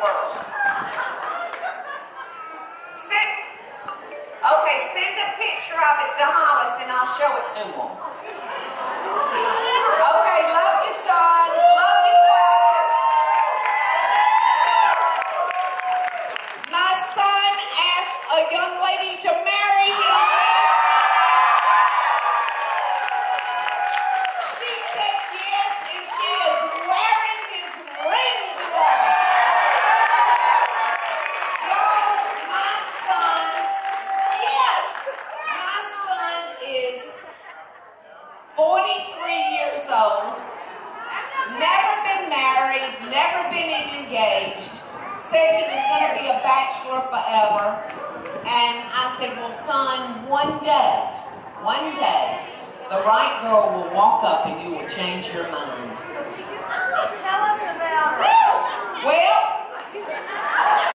world. Send a picture of it to Hollis and I'll show it to him. Okay, love you, son. Love you, Claudia. My son asked a young lady to marry him last night. She said yes, and she is wearing his ring today. Y'all, my son, yes, my son is 43 years old, never been married, never been engaged, said he was going to be a bachelor forever. And I said, well, son, one day, the right girl will walk up and you will change your mind.